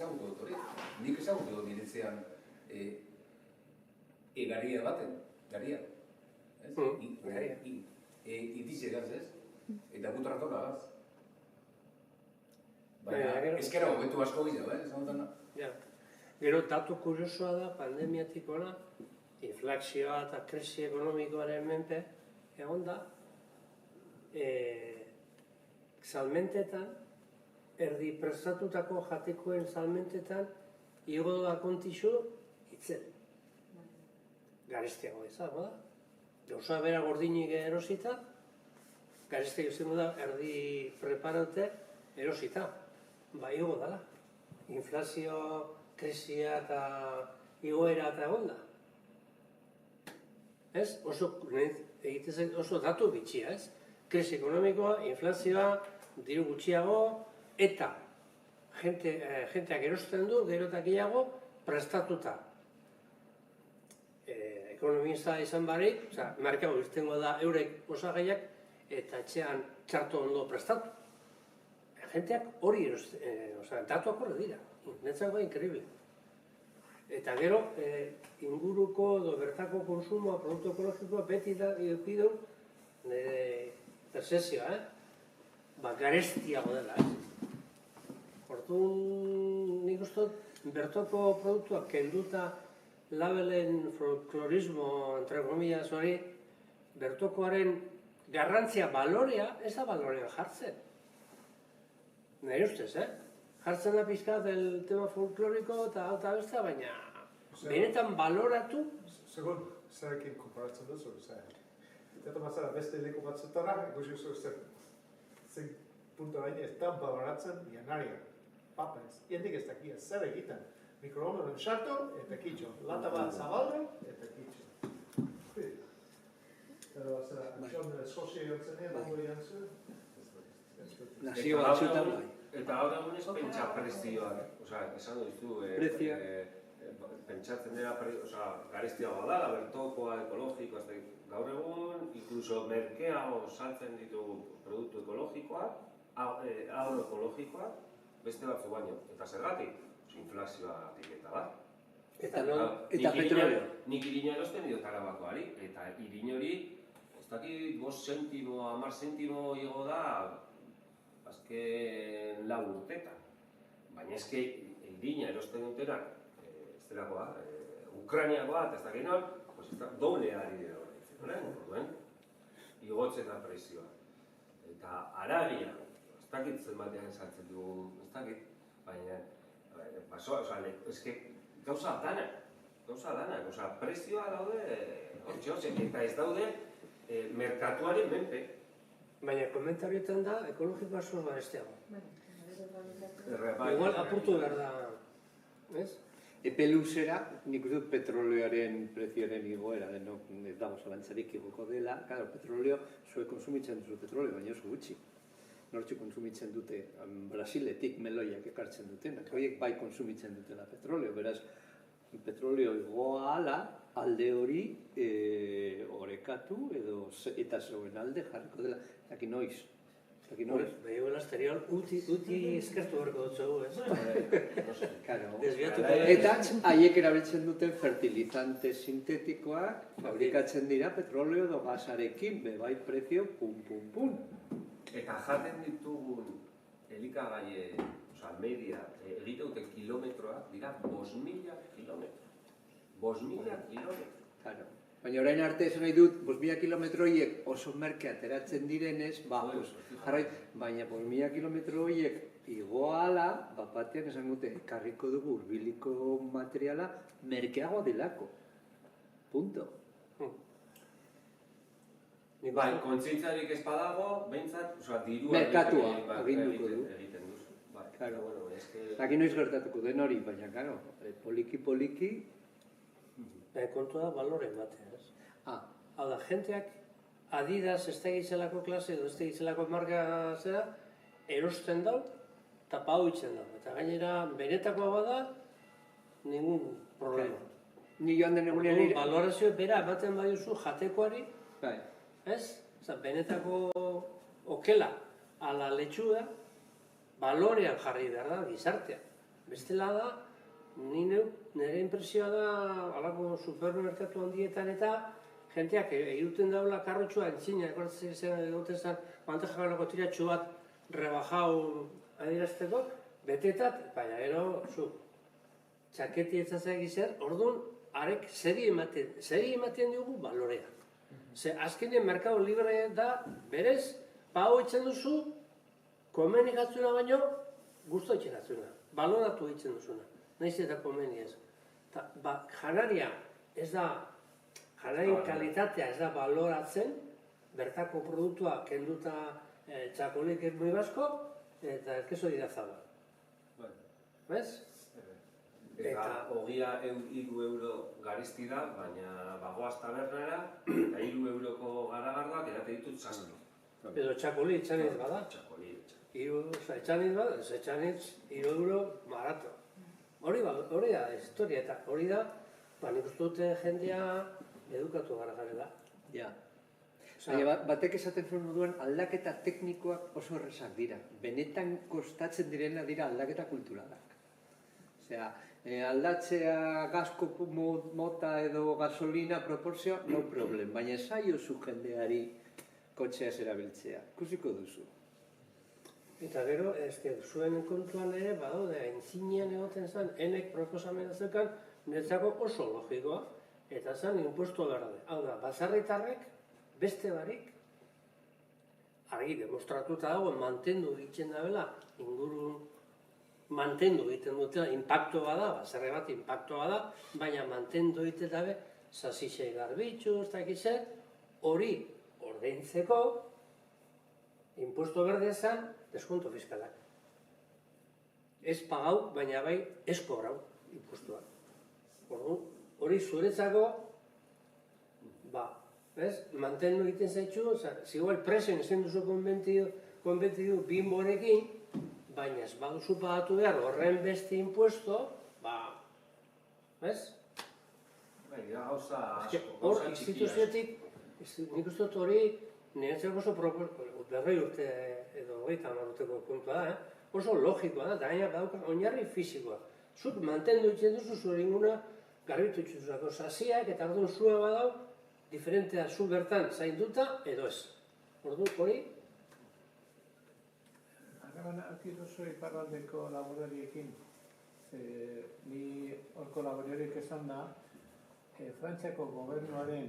ezagutu dut hori. Nik ezagutu dut niretzean garia baten, garia. Garia. Itizegaz, ez? Eta gutarratora gaz. Baina, ezkera hobetu asko gizio, esan dutena. Gero, datu kuriosoa da, pandemiatik ona, inflazioa eta krisi ekonomikoaren menpe, egon da, salmentetan, erdi prestatutako jatekoen salmentetan, igo da kontixu, itzen. Garestiago izango da. Gauza bera gordinik erosita, garestiago izango da, erdi preparate erosita. Ba, igo dala. Inflazio, krisia eta igoera eta egon da. Ez? Oso datu bitxia, ez? Krisi ekonomikoa, inflazioa, diru gutxiago, eta jenteak erosten du, gero eta gehiago, prestatuta. Ekonomista izan barik, merkatu irtengo da eurek osagaiak, eta etxean txarto ondo prestatu. Jenteak hori erosten, datuak horre dira. Netzako inkerible. Eta gero, inguruko edo bertako konsumoa, produktu ekologikoa, beti da edukidu percepzioa, garestiago dela. Orduan, nik uste bertoko produktuak kenduta labelen folklorismo, entre comillas hori, bertokoaren garrantzia balorea, ez da balorean jartzen. Nire ustez, jartzen da pizkat el tema folkloriko eta alta bestea, baina benetan baloratu. Segun, zerekin konparatzen duzu, eta mazara beste leku batzutara, ikusi duzu zen punto baina ez da baloratzen janaria, papa ez, jendik ez dakia zer egiten, mikroondoren sartu eta kitxo, lata bat zabaldu eta kitxo. Pero, antxon sozio jontzen dago jantzu? Nazio batzutan bai. Eta gaur egun ez pentsa prezioak, esan duzu, pentsatzen dira, garestiagoa da, bertokoa, ekologikoa, gaur egun, inkluso merkeago saltzen ditu produktu ekologikoak, agroekologikoak, beste batzu baino. Eta zergatik? Inflazioa tiketa da. Eta petrolio. Nik irina erosten diot Arabakoari, eta irin hori, ez dakit 5 zentimo, 10 zentimo igo da, azken 4 urtetan. Baina ezke irina erosten dutenak, ez delakoa, Ukrainiakoa eta ez dakit non, doblea ari dira horretzen, igotzen da prezioa. Eta aragia, ez dakit zenbatean saltzen dugu, ez dakit, baina, gauza danak, prezioa daude, hortxe, eta ez daude merkatuaren menpe. Baina komentarioetan da, ekologikoa zuz garestiago. Igual apurtu behar da, ez? Epe luzera, nik dut petroleoaren prezioaren igoera, denok ez dago zalantzarik igoko dela. Claro, petroleo, zuek konsumitzen duzu petroleo, baina oso gutxi. Nortxe konsumitzen dute, Brasiletik meloiak ekartzen dutenak, horiek bai konsumitzen dutela petroleo, beraz, petroleo igoa ala, alde hori orekatu eta zeuen alde jarriko dela, zaki noiz. Baina exterior, uti eskertu berko dut zego, ez? Eta haiek erabiltzen duten fertilizante sintetikoak fabrikatzen dira petroleo edo gasarekin, bebai prezio, pum. Eta jaten ditugun elikagai, media, egiteute kilometroak dira 5.000 kilometro. 5.000 kilometro. Baina orain arte esan nahi dut, 5.000 kilometro horiek oso merke ateratzen direnez, baina 5.000 kilometro horiek igoa ala, batean esan dute, karriko dugu urbiliko materiala merkeagoa delako. Punto. Bai, kontzientziarik ez badago, behintzat, dirua merkatua aginduko du. Egiten duzu. Zaki noiz gertatuko den hori, baina, poliki. Kontua da balore ematea, ez? Hau da, jenteak Adidas ez da egitzelako klase edo ez da egitzelako marka zera, erosten dau, eta pau itzen dau. Eta gainera, benetakoa bada, ningun problema. Ni joan den egunean nire. Balorazio bera ematen badiozu jatekoari, ez? Benetako okela ala letxuda, balorean jarri behar da, gizartea. Bestela da, nire impresioa da, alako supermerkatu handietan eta jenteak iruten daula karrotxua entzina, ekortzen zen egoten zen, banteja galako tiratxu bat rebajau adierazteko, betetat, baina gero, txaketi etzazeak izer, orduan, arek zeri ematen diogu balorea. Ze azkenean merkado libre da, berez, pago itzen duzu, komenik atzuna baino, gusto itzen atzuna, baloratu itzen duzuna, nahiz eta komeni ez. Janaria ez da, janarien kalitatea ez da baloratzen, bertako produktua kenduta txakolik ermui basko, eta keso dira zaba. Bez? Eta hogia 3 euro garizti da, baina bagoaz tabernara, eta 3 euroko garagardoak edate ditut 7. Edo txakoli etxaniz bada. Txakoli. Etxaniz bada, etxaniz 3 euro barato. Hori da, historia, eta hori da, nik uste dute jendea edukatu gara garela. Ja. Baina batek esaten zuen moduan aldaketa teknikoak oso errezak dira. Benetan kostatzen direna dira aldaketa kulturalak. Osea, aldatzea gazko mota edo gasolina proporzioa, no problem. Baina saiozu jendeari kotxeaz erabiltzea. Ikusiko duzu. Eta gero, zuen kontuan ere, badaude, aintzinean egoten zen, enek proposamena zeukan, niretzako oso logikoa, eta zen impuesto berde. Hau da, baserritarrek, beste barik, argi demostratuta dago, mantendu egiten dabela, inguru mantendu egiten dutela, impacto bada, baserri bat impacto bada, baina mantendu egiten dabe, sasixei garbitxu, ez dakizet, hori ordaintzeko, impuesto berde esan, deskonto fiskalak. Ez pagau, baina bai, ez kobrau impuestuak. Hori zuretzako, mantendu egiten zaitxu, zigual presen ezen duzu konbentidu bimborekin, baina ez baduzu pagatu behar horren beste impuesto, ez? Baina gauza asko. Hor, instituziotik, nik uste dut hori, niretzako oso berroi urte edo 30 urteko kontua da, oso logikoa da, eta gaina badauka oinarri fisikoa. Zuk mantendu egiten duzu zure inguna, garbitu itxutuzako sasiak, eta orduan zua badau, diferentea zu bertan zainduta edo ez. Orduan hori? Harreman alkiz oso iparraldeko laborariekin. Ni horko laborariek esan da, Frantziako gobernuaren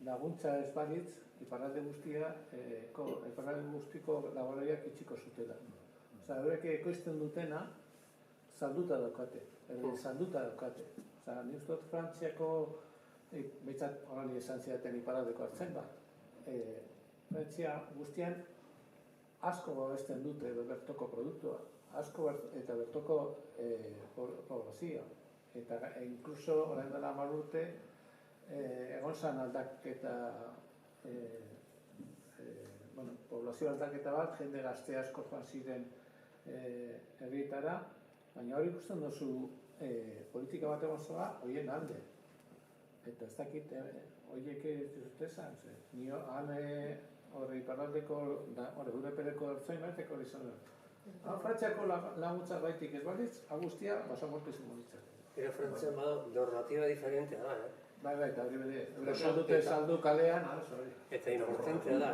laguntza ez balitz, iparralde guztiko laborariak itxiko zutela. Osa, horrek ekoizten dutena, salduta daukate. Osa, ni uste dut Frantziako, behitzat horreli esan zidaten iparraldeko hartzen da, Frantzia guztian asko babesten dute bertoko produktua, asko eta bertoko poblazioa. Eta inkluso orain dela 10 urte egon zan aldaketa, poblazio aldaketa bat, jende gazte asko joan ziren herrietara, baina hori ikusten duzu politika bat egon zoa, horien alde. Eta ez dakit, horiek ez dut esan, ni han horre iparraldeko, gure pereko ertzoin batek hori izan dut. Frantziako laguntza baitik ez balitz, agustia basamorte simbolitza. Pero Frantzian bada normativa diferentea da, Bai, eta hori bere, saldu kalean, eta importantea da,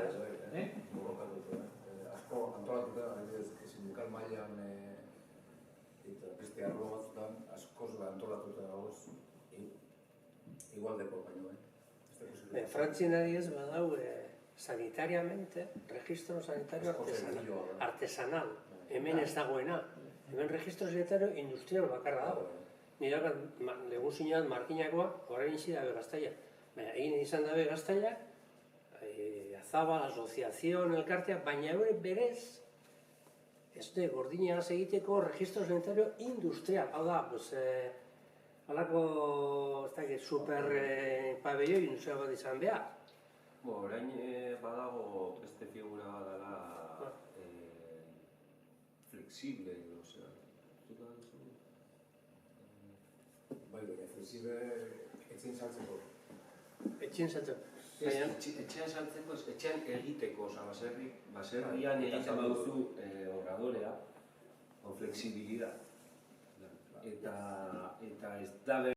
Asko antolatuta, sindikal mailan eta beste arlo batzutan, askoz antolatuta dagoz, igualdeko baino, Frantzien adibidez badau sanitariamente, registro sanitario artesanal. Hemen ez dagoena. Hemen registro sanitario industrial bakarra dago. Nire legun zinean markinakoa, horrein izi dabe Gaztaia. Baina egin izan dabe Gaztaia, Azabal, Asociación, Elkartea, baina berez, ez de gordinagaz egiteko registro sanitario industrial. Hau da, halako, ez dakit, super pabelloi industrial bat izan behar. Orain badago beste figura bat dela flexible, osea. Bai, flexible etxean saltzeko. Etxean saltzeko. Etxean saltzeko, etxean egiteko, osea, baserrian egiten baduzu obradorea, con flexibilidad. Eta ez da